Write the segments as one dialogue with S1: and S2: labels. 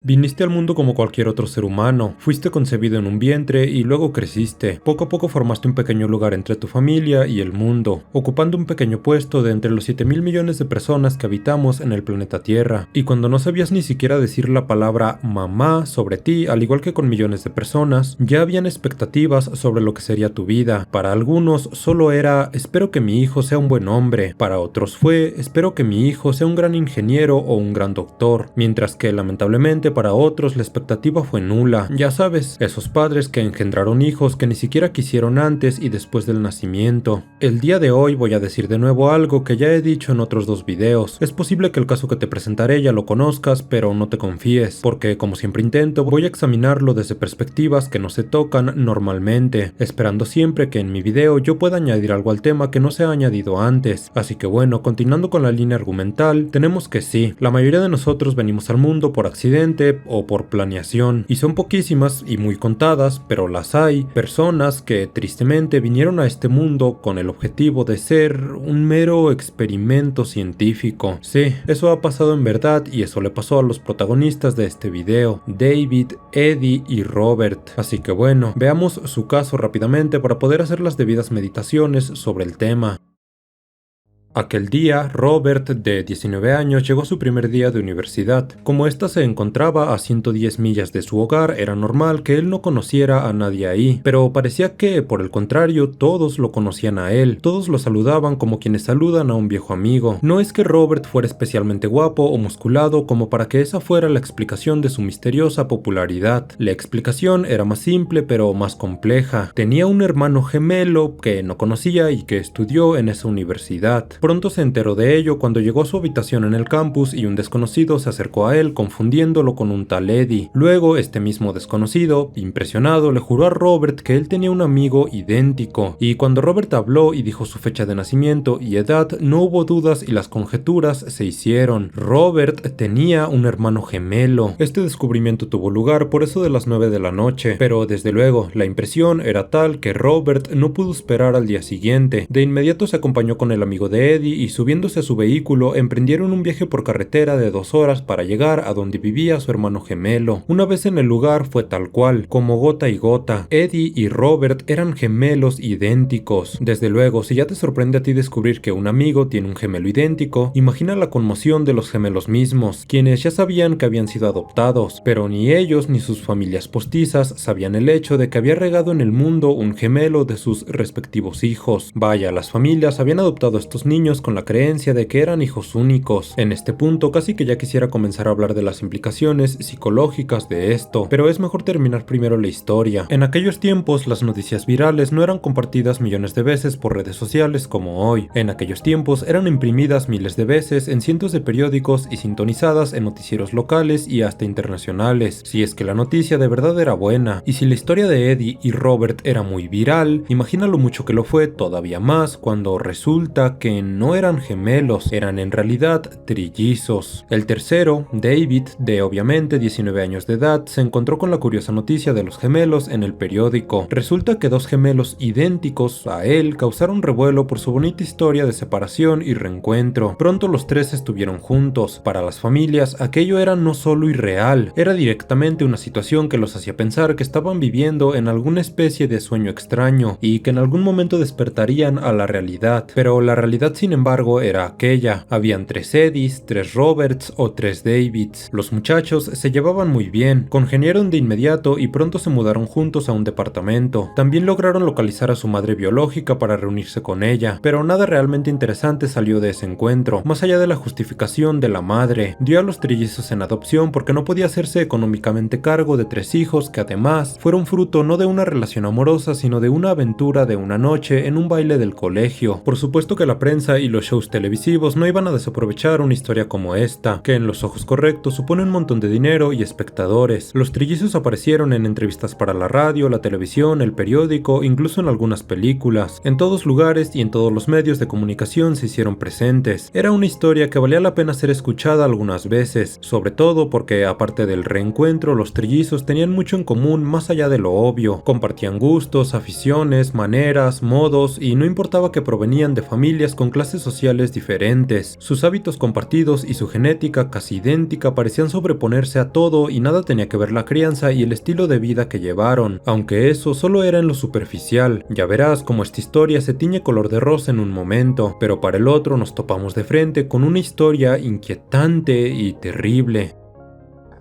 S1: Viniste al mundo como cualquier otro ser humano, fuiste concebido en un vientre y luego creciste. Poco a poco formaste un pequeño lugar entre tu familia y el mundo, ocupando un pequeño puesto de entre los 7.000 millones de personas que habitamos en el planeta Tierra. Y cuando no sabías ni siquiera decir la palabra mamá sobre ti, al igual que con millones de personas, ya habían expectativas sobre lo que sería tu vida. Para algunos solo era espero que mi hijo sea un buen hombre, para otros fue espero que mi hijo sea un gran ingeniero o un gran doctor, mientras que lamentablemente para otros la expectativa fue nula. Ya sabes, esos padres que engendraron hijos que ni siquiera quisieron antes y después del nacimiento. El día de hoy voy a decir de nuevo algo que ya he dicho en otros dos videos. Es posible que el caso que te presentaré ya lo conozcas, pero no te confíes, porque como siempre intento, voy a examinarlo desde perspectivas que no se tocan normalmente, esperando siempre que en mi video yo pueda añadir algo al tema que no se ha añadido antes. Así que bueno, continuando con la línea argumental, tenemos que sí, la mayoría de nosotros venimos al mundo por accidente o por planeación, y son poquísimas y muy contadas, pero las hay, personas que tristemente vinieron a este mundo con el objetivo de ser un mero experimento científico. Sí, eso ha pasado en verdad y eso le pasó a los protagonistas de este video, David, Eddie y Robert. Así que bueno, veamos su caso rápidamente para poder hacer las debidas meditaciones sobre el tema. Aquel día, Robert, de 19 años, llegó a su primer día de universidad. Como ésta se encontraba a 110 millas de su hogar, era normal que él no conociera a nadie ahí, pero parecía que, por el contrario, todos lo conocían a él. Todos lo saludaban como quienes saludan a un viejo amigo. No es que Robert fuera especialmente guapo o musculado como para que esa fuera la explicación de su misteriosa popularidad. La explicación era más simple pero más compleja. Tenía un hermano gemelo que no conocía y que estudió en esa universidad. Pronto se enteró de ello cuando llegó a su habitación en el campus y un desconocido se acercó a él confundiéndolo con un tal Eddie. Luego este mismo desconocido, impresionado, le juró a Robert que él tenía un amigo idéntico, y cuando Robert habló y dijo su fecha de nacimiento y edad, no hubo dudas y las conjeturas se hicieron. Robert tenía un hermano gemelo. Este descubrimiento tuvo lugar por eso de las 9 de la noche, pero desde luego la impresión era tal que Robert no pudo esperar al día siguiente. De inmediato se acompañó con el amigo de Eddie y subiéndose a su vehículo emprendieron un viaje por carretera de 2 horas para llegar a donde vivía su hermano gemelo. Una vez en el lugar fue tal cual, como gota y gota. Eddie y Robert eran gemelos idénticos. Desde luego, si ya te sorprende a ti descubrir que un amigo tiene un gemelo idéntico, imagina la conmoción de los gemelos mismos, quienes ya sabían que habían sido adoptados, pero ni ellos ni sus familias postizas sabían el hecho de que había regado en el mundo un gemelo de sus respectivos hijos. Vaya, las familias habían adoptado a estos niños con la creencia de que eran hijos únicos. En este punto casi que ya quisiera comenzar a hablar de las implicaciones psicológicas de esto, pero es mejor terminar primero la historia. En aquellos tiempos las noticias virales no eran compartidas millones de veces por redes sociales como hoy. En aquellos tiempos eran imprimidas miles de veces en cientos de periódicos y sintonizadas en noticieros locales y hasta internacionales, si es que la noticia de verdad era buena. Y si la historia de Eddie y Robert era muy viral, imagina lo mucho que lo fue todavía más cuando resulta que no eran gemelos, eran en realidad trillizos. El tercero, David, de obviamente 19 años de edad, se encontró con la curiosa noticia de los gemelos en el periódico. Resulta que dos gemelos idénticos a él causaron revuelo por su bonita historia de separación y reencuentro. Pronto los tres estuvieron juntos. Para las familias, aquello era no solo irreal, era directamente una situación que los hacía pensar que estaban viviendo en alguna especie de sueño extraño y que en algún momento despertarían a la realidad. Pero la realidad, sin embargo, era aquella. Habían 3 Eddies, 3 Roberts o 3 Davids. Los muchachos se llevaban muy bien, congeniaron de inmediato y pronto se mudaron juntos a un departamento. También lograron localizar a su madre biológica para reunirse con ella, pero nada realmente interesante salió de ese encuentro, más allá de la justificación de la madre. Dio a los trillizos en adopción porque no podía hacerse económicamente cargo de 3 hijos que además fueron fruto no de una relación amorosa sino de una aventura de una noche en un baile del colegio. Por supuesto que la prensa y los shows televisivos no iban a desaprovechar una historia como esta, que en los ojos correctos supone un montón de dinero y espectadores. Los trillizos aparecieron en entrevistas para la radio, la televisión, el periódico, incluso en algunas películas. En todos lugares y en todos los medios de comunicación se hicieron presentes. Era una historia que valía la pena ser escuchada algunas veces, sobre todo porque aparte del reencuentro, los trillizos tenían mucho en común más allá de lo obvio. Compartían gustos, aficiones, maneras, modos y no importaba que provenían de familias con clases sociales diferentes. Sus hábitos compartidos y su genética casi idéntica parecían sobreponerse a todo y nada tenía que ver la crianza y el estilo de vida que llevaron, aunque eso solo era en lo superficial. Ya verás cómo esta historia se tiñe color de rosa en un momento, pero para el otro nos topamos de frente con una historia inquietante y terrible.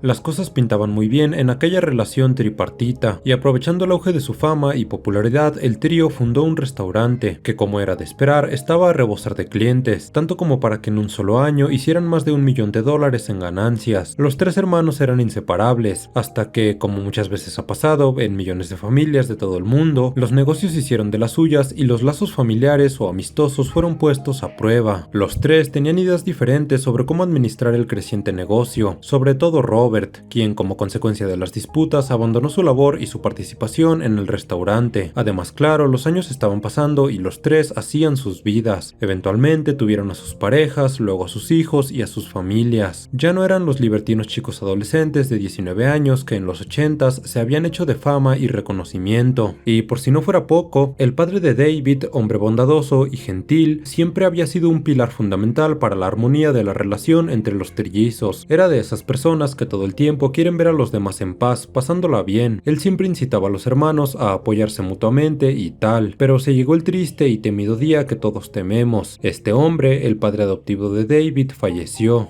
S1: Las cosas pintaban muy bien en aquella relación tripartita, y aprovechando el auge de su fama y popularidad, el trío fundó un restaurante, que como era de esperar, estaba a rebosar de clientes, tanto como para que en un solo año hicieran más de $1 millón en ganancias. Los tres hermanos eran inseparables, hasta que, como muchas veces ha pasado en millones de familias de todo el mundo, los negocios hicieron de las suyas y los lazos familiares o amistosos fueron puestos a prueba. Los tres tenían ideas diferentes sobre cómo administrar el creciente negocio, sobre todo Robert, quien como consecuencia de las disputas abandonó su labor y su participación en el restaurante. Además, claro, los años estaban pasando y los tres hacían sus vidas. Eventualmente tuvieron a sus parejas, luego a sus hijos y a sus familias. Ya no eran los libertinos chicos adolescentes de 19 años que en los 80s se habían hecho de fama y reconocimiento. Y por si no fuera poco, el padre de David, hombre bondadoso y gentil, siempre había sido un pilar fundamental para la armonía de la relación entre los trillizos. Era de esas personas que todo el tiempo quieren ver a los demás en paz, pasándola bien. Él siempre incitaba a los hermanos a apoyarse mutuamente y tal, pero se llegó el triste y temido día que todos tememos. Este hombre, el padre adoptivo de David, falleció.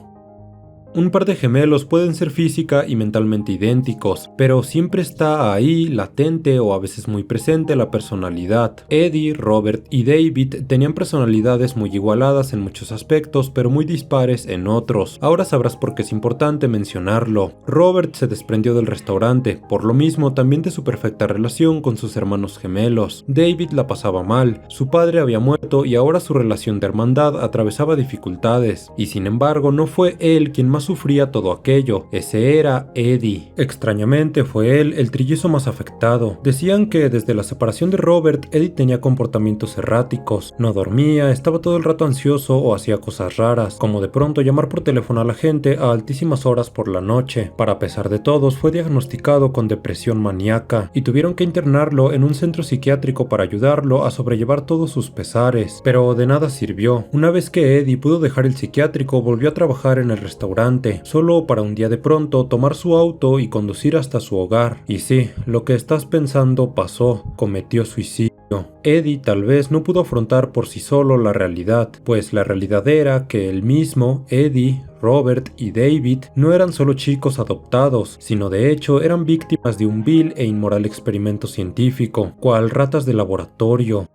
S1: Un par de gemelos pueden ser física y mentalmente idénticos, pero siempre está ahí, latente o a veces muy presente la personalidad. Eddie, Robert y David tenían personalidades muy igualadas en muchos aspectos, pero muy dispares en otros. Ahora sabrás por qué es importante mencionarlo. Robert se desprendió del restaurante, por lo mismo también de su perfecta relación con sus hermanos gemelos. David la pasaba mal, su padre había muerto y ahora su relación de hermandad atravesaba dificultades, y sin embargo no fue él quien más sufría todo aquello, ese era Eddie. Extrañamente fue él el trillizo más afectado. Decían que desde la separación de Robert, Eddie tenía comportamientos erráticos, no dormía, estaba todo el rato ansioso o hacía cosas raras, como de pronto llamar por teléfono a la gente a altísimas horas por la noche. Para pesar de todos, fue diagnosticado con depresión maníaca y tuvieron que internarlo en un centro psiquiátrico para ayudarlo a sobrellevar todos sus pesares, pero de nada sirvió. Una vez que Eddie pudo dejar el psiquiátrico, volvió a trabajar en el restaurante, solo para un día de pronto tomar su auto y conducir hasta su hogar. Y sí, lo que estás pensando pasó, cometió suicidio. Eddie tal vez no pudo afrontar por sí solo la realidad, pues la realidad era que él mismo, Eddie, Robert y David no eran solo chicos adoptados, sino de hecho eran víctimas de un vil e inmoral experimento científico, cual ratas de laboratorio.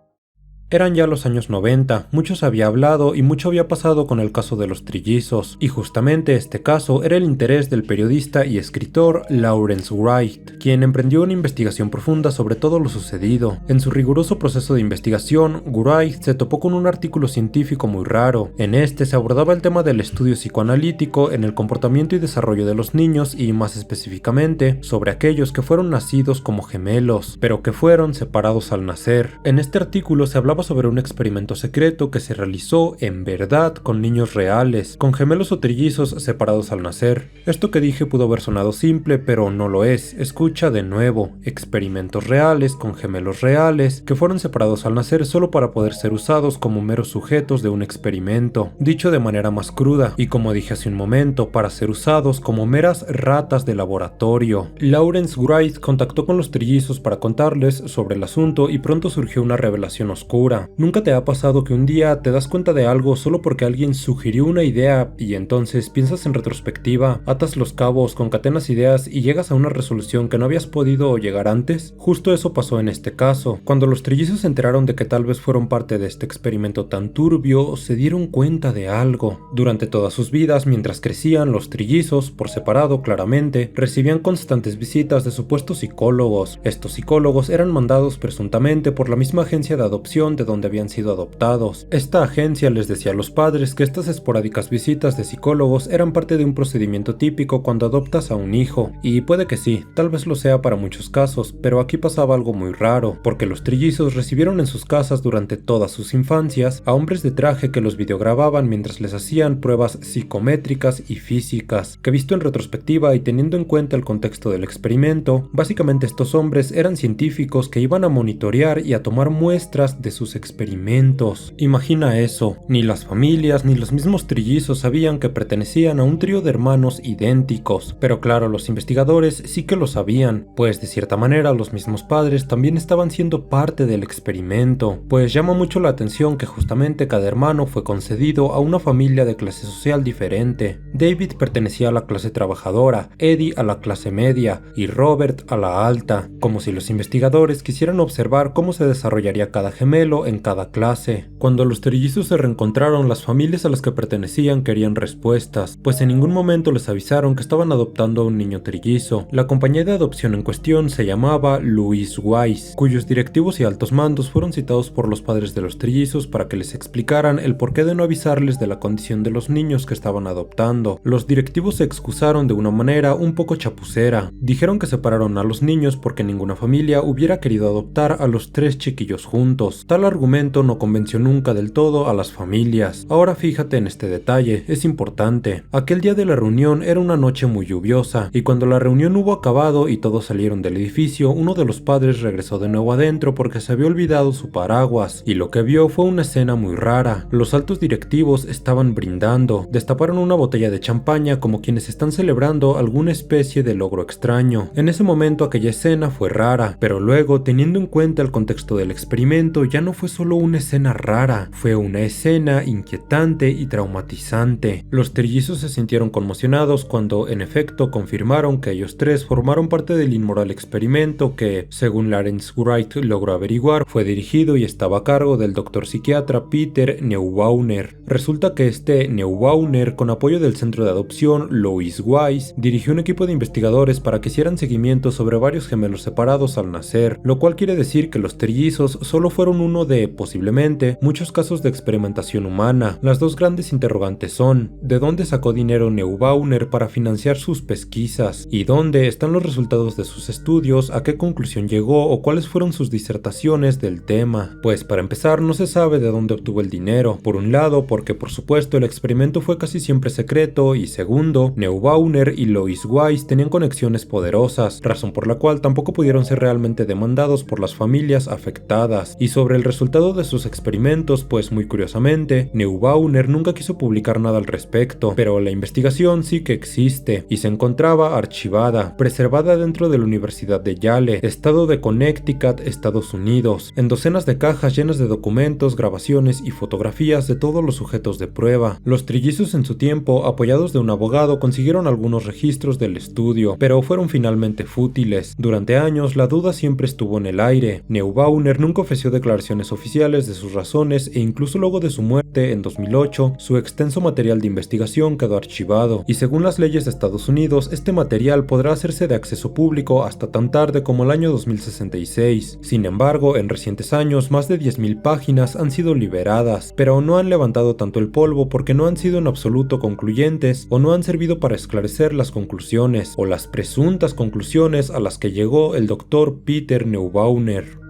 S1: Eran ya los años 90, mucho se había hablado y mucho había pasado con el caso de los trillizos, y justamente este caso era el interés del periodista y escritor Lawrence Wright, quien emprendió una investigación profunda sobre todo lo sucedido. En su riguroso proceso de investigación, Wright se topó con un artículo científico muy raro. En este se abordaba el tema del estudio psicoanalítico en el comportamiento y desarrollo de los niños y, más específicamente, sobre aquellos que fueron nacidos como gemelos, pero que fueron separados al nacer. En este artículo se hablaba sobre un experimento secreto que se realizó en verdad con niños reales, con gemelos o trillizos separados al nacer. Esto que dije pudo haber sonado simple, pero no lo es. Escucha de nuevo: experimentos reales con gemelos reales que fueron separados al nacer solo para poder ser usados como meros sujetos de un experimento. Dicho de manera más cruda, y como dije hace un momento, para ser usados como meras ratas de laboratorio. Lawrence Wright contactó con los trillizos para contarles sobre el asunto y pronto surgió una revelación oscura. ¿Nunca te ha pasado que un día te das cuenta de algo solo porque alguien sugirió una idea y entonces piensas en retrospectiva, atas los cabos, concatenas ideas y llegas a una resolución que no habías podido llegar antes? Justo eso pasó en este caso. Cuando los trillizos se enteraron de que tal vez fueron parte de este experimento tan turbio, se dieron cuenta de algo. Durante todas sus vidas, mientras crecían, los trillizos, por separado claramente, recibían constantes visitas de supuestos psicólogos. Estos psicólogos eran mandados presuntamente por la misma agencia de adopción de donde habían sido adoptados. Esta agencia les decía a los padres que estas esporádicas visitas de psicólogos eran parte de un procedimiento típico cuando adoptas a un hijo, y puede que sí, tal vez lo sea para muchos casos, pero aquí pasaba algo muy raro, porque los trillizos recibieron en sus casas durante todas sus infancias a hombres de traje que los videogrababan mientras les hacían pruebas psicométricas y físicas, que visto en retrospectiva y teniendo en cuenta el contexto del experimento, básicamente estos hombres eran científicos que iban a monitorear y a tomar muestras de sus sus experimentos. Imagina eso, ni las familias ni los mismos trillizos sabían que pertenecían a un trío de hermanos idénticos, pero claro, los investigadores sí que lo sabían, pues de cierta manera los mismos padres también estaban siendo parte del experimento, pues llama mucho la atención que justamente cada hermano fue concedido a una familia de clase social diferente. David pertenecía a la clase trabajadora, Eddie a la clase media y Robert a la alta, como si los investigadores quisieran observar cómo se desarrollaría cada gemelo en cada clase. Cuando los trillizos se reencontraron, las familias a las que pertenecían querían respuestas, pues en ningún momento les avisaron que estaban adoptando a un niño trillizo. La compañía de adopción en cuestión se llamaba Louis Wise, cuyos directivos y altos mandos fueron citados por los padres de los trillizos para que les explicaran el porqué de no avisarles de la condición de los niños que estaban adoptando. Los directivos se excusaron de una manera un poco chapucera. Dijeron que separaron a los niños porque ninguna familia hubiera querido adoptar a los tres chiquillos juntos. Tal argumento no convenció nunca del todo a las familias. Ahora fíjate en este detalle, es importante. Aquel día de la reunión era una noche muy lluviosa, y cuando la reunión hubo acabado y todos salieron del edificio, uno de los padres regresó de nuevo adentro porque se había olvidado su paraguas, y lo que vio fue una escena muy rara. Los altos directivos estaban brindando, destaparon una botella de champaña como quienes están celebrando alguna especie de logro extraño. En ese momento aquella escena fue rara, pero luego, teniendo en cuenta el contexto del experimento, ya no fue solo una escena rara, fue una escena inquietante y traumatizante. Los trillizos se sintieron conmocionados cuando, en efecto, confirmaron que ellos tres formaron parte del inmoral experimento que, según Lawrence Wright logró averiguar, fue dirigido y estaba a cargo del doctor psiquiatra Peter Neubauer. Resulta que este Neubauer, con apoyo del centro de adopción Louis Wise, dirigió un equipo de investigadores para que hicieran seguimiento sobre varios gemelos separados al nacer, lo cual quiere decir que los trillizos solo fueron uno de, posiblemente, muchos casos de experimentación humana. Las dos grandes interrogantes son: ¿de dónde sacó dinero Neubauer para financiar sus pesquisas? ¿Y dónde están los resultados de sus estudios? ¿A qué conclusión llegó o cuáles fueron sus disertaciones del tema? Pues para empezar, no se sabe de dónde obtuvo el dinero. Por un lado, porque por supuesto el experimento fue casi siempre secreto, y segundo, Neubauer y Louis Wise tenían conexiones poderosas, razón por la cual tampoco pudieron ser realmente demandados por las familias afectadas. Y sobre el resultado de sus experimentos, pues muy curiosamente, Neubauer nunca quiso publicar nada al respecto, pero la investigación sí que existe, y se encontraba archivada, preservada dentro de la Universidad de Yale, estado de Connecticut, Estados Unidos, en docenas de cajas llenas de documentos, grabaciones y fotografías de todos los sujetos de prueba. Los trillizos en su tiempo, apoyados de un abogado, consiguieron algunos registros del estudio, pero fueron finalmente fútiles. Durante años, la duda siempre estuvo en el aire. Neubauer nunca ofreció declaraciones oficiales de sus razones, e incluso luego de su muerte en 2008, su extenso material de investigación quedó archivado, y según las leyes de Estados Unidos, este material podrá hacerse de acceso público hasta tan tarde como el año 2066. Sin embargo, en recientes años, más de 10.000 páginas han sido liberadas, pero no han levantado tanto el polvo porque no han sido en absoluto concluyentes o no han servido para esclarecer las conclusiones o las presuntas conclusiones a las que llegó el Dr. Peter Neubauer.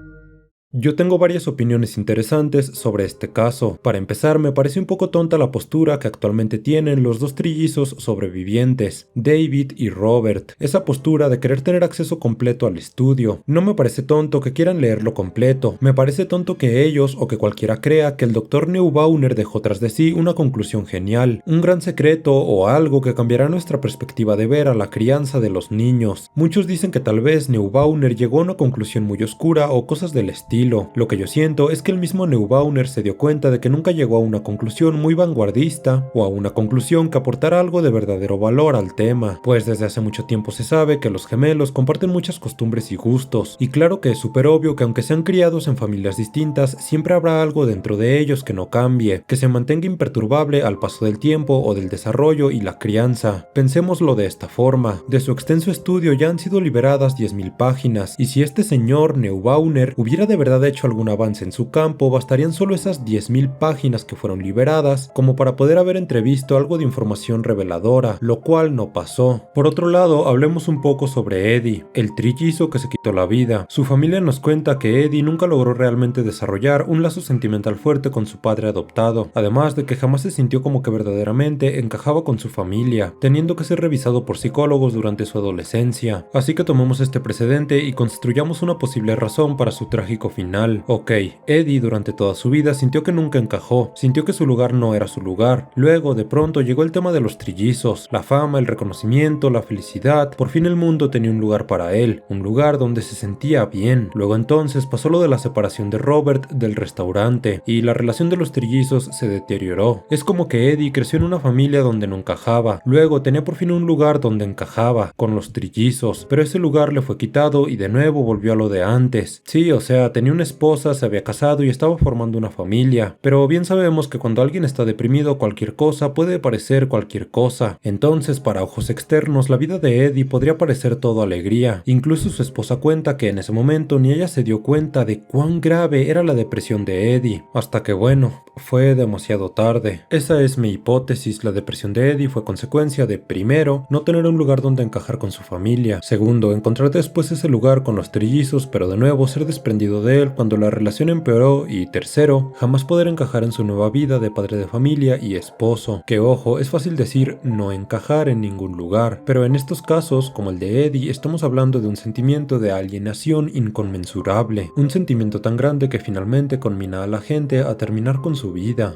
S1: Yo tengo varias opiniones interesantes sobre este caso. Para empezar, me parece un poco tonta la postura que actualmente tienen los dos trillizos sobrevivientes, David y Robert. Esa postura de querer tener acceso completo al estudio. No me parece tonto que quieran leerlo completo. Me parece tonto que ellos o que cualquiera crea que el Dr. Neubauer dejó tras de sí una conclusión genial, un gran secreto o algo que cambiará nuestra perspectiva de ver a la crianza de los niños. Muchos dicen que tal vez Neubauer llegó a una conclusión muy oscura o cosas del estilo. Lo que yo siento es que el mismo Neubauer se dio cuenta de que nunca llegó a una conclusión muy vanguardista o a una conclusión que aportara algo de verdadero valor al tema, pues desde hace mucho tiempo se sabe que los gemelos comparten muchas costumbres y gustos, y claro que es súper obvio que aunque sean criados en familias distintas, siempre habrá algo dentro de ellos que no cambie, que se mantenga imperturbable al paso del tiempo o del desarrollo y la crianza. Pensémoslo de esta forma: de su extenso estudio ya han sido liberadas 10.000 páginas, y si este señor Neubauer hubiera de verdad hecho algún avance en su campo, bastarían solo esas 10.000 páginas que fueron liberadas como para poder haber entrevisto algo de información reveladora, lo cual no pasó. Por otro lado, hablemos un poco sobre Eddie, el trillizo que se quitó la vida. Su familia nos cuenta que Eddie nunca logró realmente desarrollar un lazo sentimental fuerte con su padre adoptado, además de que jamás se sintió como que verdaderamente encajaba con su familia, teniendo que ser revisado por psicólogos durante su adolescencia. Así que tomemos este precedente y construyamos una posible razón para su trágico final. final. Ok, Eddie durante toda su vida sintió que nunca encajó, sintió que su lugar no era su lugar. Luego, de pronto, llegó el tema de los trillizos, la fama, el reconocimiento, la felicidad. Por fin el mundo tenía un lugar para él, un lugar donde se sentía bien. Luego entonces pasó lo de la separación de Robert del restaurante, y la relación de los trillizos se deterioró. Es como que Eddie creció en una familia donde no encajaba. Luego tenía por fin un lugar donde encajaba, con los trillizos, pero ese lugar le fue quitado y de nuevo volvió a lo de antes. Sí, o sea, tenía una esposa, se había casado y estaba formando una familia, pero bien sabemos que cuando alguien está deprimido cualquier cosa puede parecer cualquier cosa. Entonces, para ojos externos, la vida de Eddie podría parecer todo alegría. Incluso su esposa cuenta que en ese momento ni ella se dio cuenta de cuán grave era la depresión de Eddie, hasta que bueno, fue demasiado tarde. Esa es mi hipótesis. La depresión de Eddie fue consecuencia de, primero, no tener un lugar donde encajar con su familia. Segundo, encontrar después ese lugar con los trillizos, pero de nuevo ser desprendido de él cuando la relación empeoró. Y tercero, jamás poder encajar en su nueva vida de padre de familia y esposo. Que ojo, es fácil decir no encajar en ningún lugar, pero en estos casos, como el de Eddie, estamos hablando de un sentimiento de alienación inconmensurable. Un sentimiento tan grande que finalmente conmina a la gente a terminar con su vida.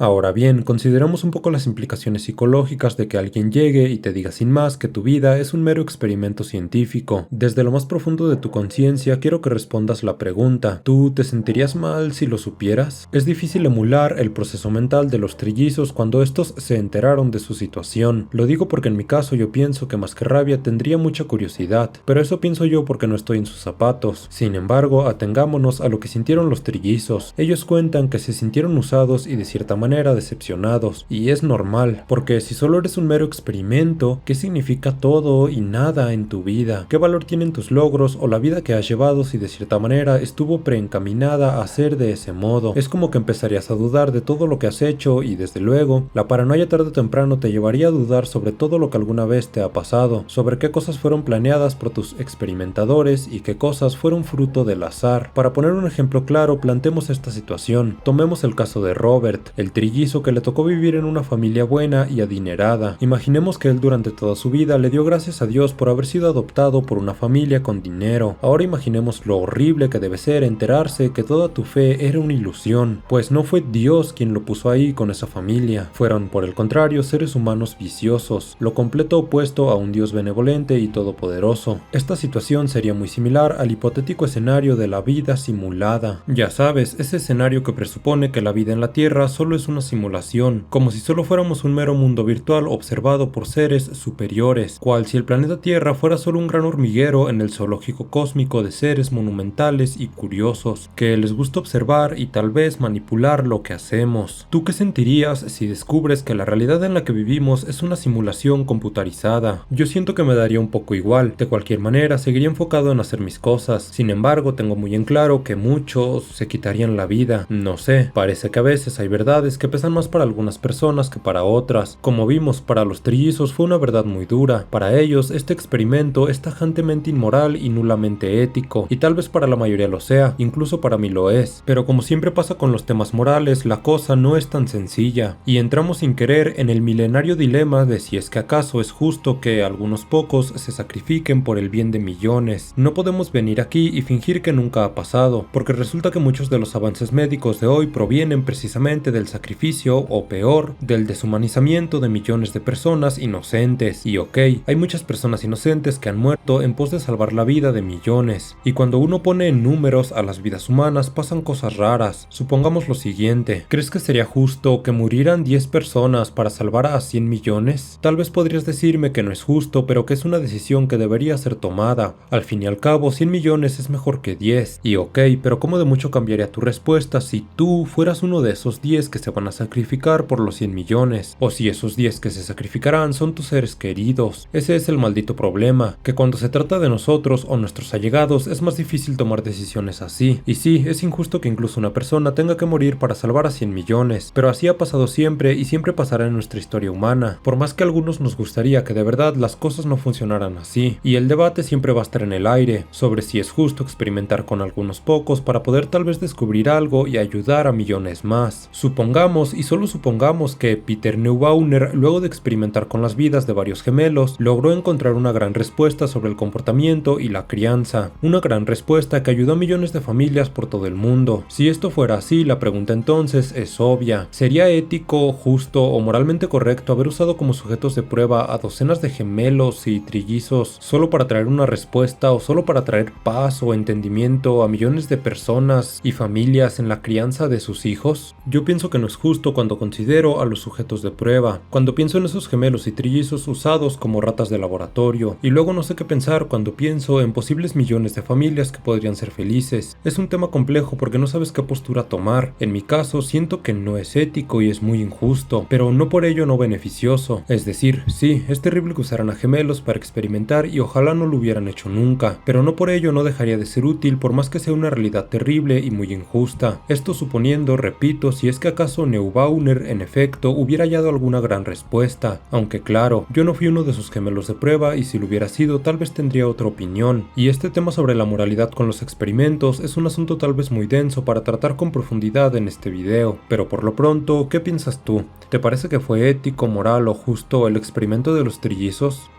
S1: Ahora bien, consideramos un poco las implicaciones psicológicas de que alguien llegue y te diga sin más que tu vida es un mero experimento científico. Desde lo más profundo de tu conciencia quiero que respondas la pregunta: ¿tú te sentirías mal si lo supieras? Es difícil emular el proceso mental de los trillizos cuando estos se enteraron de su situación. Lo digo porque en mi caso yo pienso que más que rabia tendría mucha curiosidad, pero eso pienso yo porque no estoy en sus zapatos. Sin embargo, atengámonos a lo que sintieron los trillizos. Ellos cuentan que se sintieron usados y de cierta manera decepcionados, y es normal, porque si solo eres un mero experimento, ¿qué significa todo y nada en tu vida? ¿Qué valor tienen tus logros o la vida que has llevado si de cierta manera estuvo preencaminada a ser de ese modo? Es como que empezarías a dudar de todo lo que has hecho, y desde luego, la paranoia tarde o temprano te llevaría a dudar sobre todo lo que alguna vez te ha pasado, sobre qué cosas fueron planeadas por tus experimentadores y qué cosas fueron fruto del azar. Para poner un ejemplo claro, planteemos esta situación. Tomemos el caso de Robert, el trillizo que le tocó vivir en una familia buena y adinerada. Imaginemos que él durante toda su vida le dio gracias a Dios por haber sido adoptado por una familia con dinero. Ahora imaginemos lo horrible que debe ser enterarse que toda tu fe era una ilusión, pues no fue Dios quien lo puso ahí con esa familia. Fueron, por el contrario, seres humanos viciosos, lo completo opuesto a un Dios benevolente y todopoderoso. Esta situación sería muy similar al hipotético escenario de la vida simulada. Ya sabes, ese escenario que presupone que la vida en la Tierra solo es una simulación, como si solo fuéramos un mero mundo virtual observado por seres superiores, cual si el planeta Tierra fuera solo un gran hormiguero en el zoológico cósmico de seres monumentales y curiosos, que les gusta observar y tal vez manipular lo que hacemos. ¿Tú qué sentirías si descubres que la realidad en la que vivimos es una simulación computarizada? Yo siento que me daría un poco igual, de cualquier manera seguiría enfocado en hacer mis cosas. Sin embargo, tengo muy en claro que muchos se quitarían la vida. No sé, parece que a veces hay verdades que pesan más para algunas personas que para otras. Como vimos, para los trillizos fue una verdad muy dura. Para ellos, este experimento es tajantemente inmoral y nulamente ético, y tal vez para la mayoría lo sea, incluso para mí lo es. Pero como siempre pasa con los temas morales, la cosa no es tan sencilla, y entramos sin querer en el milenario dilema de si es que acaso es justo que algunos pocos se sacrifiquen por el bien de millones. No podemos venir aquí y fingir que nunca ha pasado, porque resulta que muchos de los avances médicos de hoy provienen precisamente del sacrificio, o peor, del deshumanizamiento de millones de personas inocentes. Y ok, hay muchas personas inocentes que han muerto en pos de salvar la vida de millones, y cuando uno pone en números a las vidas humanas pasan cosas raras. Supongamos lo siguiente: ¿crees que sería justo que murieran 10 personas para salvar a 100 millones? Tal vez podrías decirme que no es justo, pero que es una decisión que debería ser tomada. Al fin y al cabo, 100 millones es mejor que 10. Y ok, pero ¿cómo de mucho cambiaría tu respuesta si tú fueras uno de esos 10 que se van a sacrificar por los 100 millones? O si esos 10 que se sacrificarán son tus seres queridos. Ese es el maldito problema, que cuando se trata de nosotros o nuestros allegados es más difícil tomar decisiones así. Y sí, es injusto que incluso una persona tenga que morir para salvar a 100 millones, pero así ha pasado siempre y siempre pasará en nuestra historia humana, por más que a algunos nos gustaría que de verdad las cosas no funcionaran así. Y el debate siempre va a estar en el aire, sobre si es justo experimentar con algunos pocos para poder tal vez descubrir algo y ayudar a millones más. Supongamos Supongamos, y solo supongamos, que Peter Neubauer, luego de experimentar con las vidas de varios gemelos, logró encontrar una gran respuesta sobre el comportamiento y la crianza. Una gran respuesta que ayudó a millones de familias por todo el mundo. Si esto fuera así, la pregunta entonces es obvia. ¿Sería ético, justo o moralmente correcto haber usado como sujetos de prueba a docenas de gemelos y trillizos solo para traer una respuesta o solo para traer paz o entendimiento a millones de personas y familias en la crianza de sus hijos? Yo pienso que no es justo cuando considero a los sujetos de prueba, cuando pienso en esos gemelos y trillizos usados como ratas de laboratorio, y luego no sé qué pensar cuando pienso en posibles millones de familias que podrían ser felices. Es un tema complejo porque no sabes qué postura tomar. En mi caso, siento que no es ético y es muy injusto, pero no por ello no beneficioso. Es decir, sí, es terrible que usaran a gemelos para experimentar y ojalá no lo hubieran hecho nunca, pero no por ello no dejaría de ser útil por más que sea una realidad terrible y muy injusta. Esto suponiendo, repito, si es que acaso Neubauer en efecto hubiera hallado alguna gran respuesta, aunque claro, yo no fui uno de sus gemelos de prueba y si lo hubiera sido tal vez tendría otra opinión. Y este tema sobre la moralidad con los experimentos es un asunto tal vez muy denso para tratar con profundidad en este video, pero por lo pronto, ¿qué piensas tú? ¿Te parece que fue ético, moral o justo el experimento de los trillizos?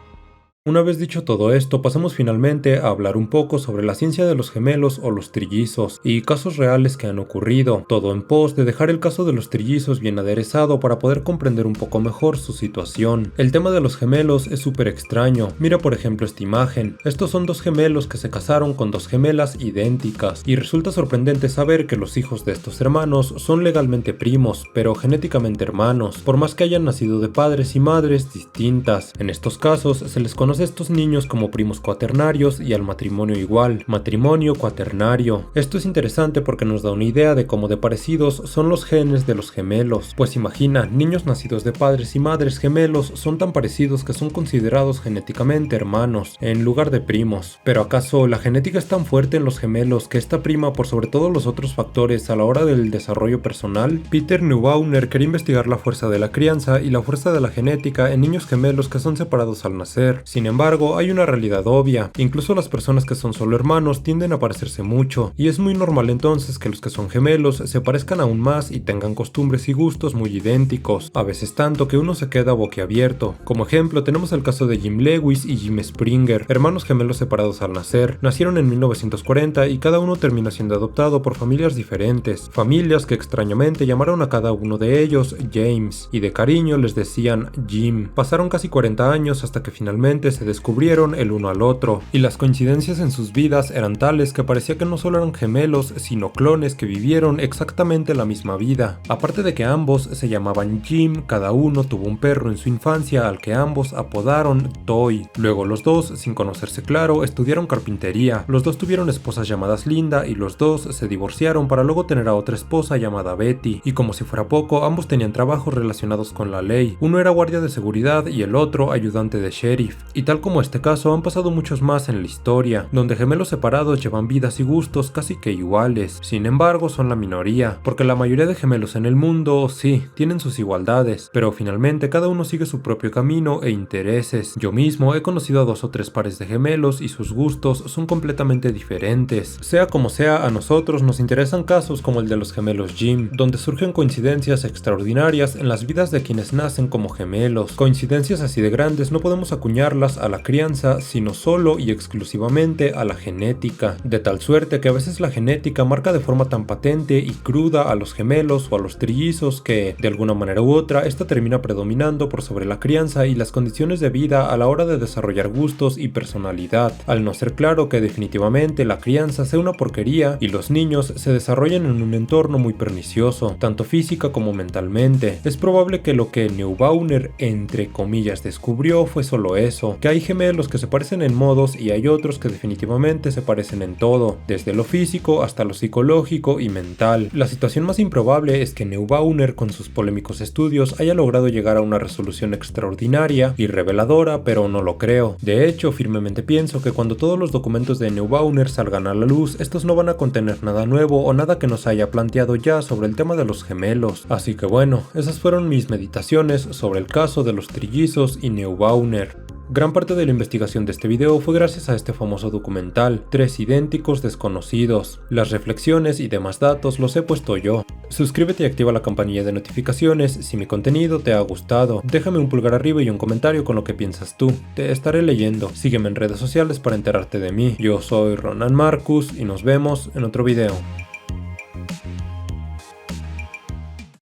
S1: Una vez dicho todo esto, pasamos finalmente a hablar un poco sobre la ciencia de los gemelos o los trillizos y casos reales que han ocurrido, todo en pos de dejar el caso de los trillizos bien aderezado para poder comprender un poco mejor su situación. El tema de los gemelos es súper extraño. Mira por ejemplo esta imagen. Estos son dos gemelos que se casaron con dos gemelas idénticas y resulta sorprendente saber que los hijos de estos hermanos son legalmente primos, pero genéticamente hermanos, por más que hayan nacido de padres y madres distintas. En estos casos se les conoce a estos niños como primos cuaternarios y al matrimonio igual, matrimonio cuaternario. Esto es interesante porque nos da una idea de cómo de parecidos son los genes de los gemelos. Pues imagina, niños nacidos de padres y madres gemelos son tan parecidos que son considerados genéticamente hermanos, en lugar de primos. Pero ¿acaso la genética es tan fuerte en los gemelos que esta prima por sobre todos los otros factores a la hora del desarrollo personal? Peter Neubauer quería investigar la fuerza de la crianza y la fuerza de la genética en niños gemelos que son separados al nacer. Sin embargo, hay una realidad obvia. Incluso las personas que son solo hermanos tienden a parecerse mucho, y es muy normal entonces que los que son gemelos se parezcan aún más y tengan costumbres y gustos muy idénticos, a veces tanto que uno se queda boquiabierto. Como ejemplo, tenemos el caso de Jim Lewis y Jim Springer, hermanos gemelos separados al nacer. Nacieron en 1940 y cada uno termina siendo adoptado por familias diferentes, familias que extrañamente llamaron a cada uno de ellos James, y de cariño les decían Jim. Pasaron casi 40 años hasta que finalmente se descubrieron el uno al otro, y las coincidencias en sus vidas eran tales que parecía que no solo eran gemelos, sino clones que vivieron exactamente la misma vida. Aparte de que ambos se llamaban Jim, cada uno tuvo un perro en su infancia al que ambos apodaron Toy. Luego los dos, sin conocerse claro, estudiaron carpintería. Los dos tuvieron esposas llamadas Linda y los dos se divorciaron para luego tener a otra esposa llamada Betty. Y como si fuera poco, ambos tenían trabajos relacionados con la ley. Uno era guardia de seguridad y el otro ayudante de sheriff. Y tal como este caso, han pasado muchos más en la historia, donde gemelos separados llevan vidas y gustos casi que iguales. Sin embargo, son la minoría, porque la mayoría de gemelos en el mundo, sí, tienen sus igualdades, pero finalmente cada uno sigue su propio camino e intereses. Yo mismo he conocido a 2 o 3 pares de gemelos y sus gustos son completamente diferentes. Sea como sea, a nosotros nos interesan casos como el de los gemelos Jim, donde surgen coincidencias extraordinarias en las vidas de quienes nacen como gemelos. Coincidencias así de grandes no podemos acuñarlas a la crianza, sino solo y exclusivamente a la genética, de tal suerte que a veces la genética marca de forma tan patente y cruda a los gemelos o a los trillizos que, de alguna manera u otra, esta termina predominando por sobre la crianza y las condiciones de vida a la hora de desarrollar gustos y personalidad, al no ser claro que definitivamente la crianza sea una porquería y los niños se desarrollen en un entorno muy pernicioso, tanto física como mentalmente. Es probable que lo que Neubauer, entre comillas, descubrió fue solo eso, que hay gemelos que se parecen en modos y hay otros que definitivamente se parecen en todo, desde lo físico hasta lo psicológico y mental. La situación más improbable es que Neubauer, con sus polémicos estudios, haya logrado llegar a una resolución extraordinaria y reveladora, pero no lo creo. De hecho, firmemente pienso que cuando todos los documentos de Neubauer salgan a la luz, estos no van a contener nada nuevo o nada que nos haya planteado ya sobre el tema de los gemelos. Así que bueno, esas fueron mis meditaciones sobre el caso de los trillizos y Neubauer. Gran parte de la investigación de este video fue gracias a este famoso documental, 3 idénticos desconocidos. Las reflexiones y demás datos los he puesto yo. Suscríbete y activa la campanilla de notificaciones si mi contenido te ha gustado. Déjame un pulgar arriba y un comentario con lo que piensas tú. Te estaré leyendo. Sígueme en redes sociales para enterarte de mí. Yo soy Ronan Marcus y nos vemos en otro video.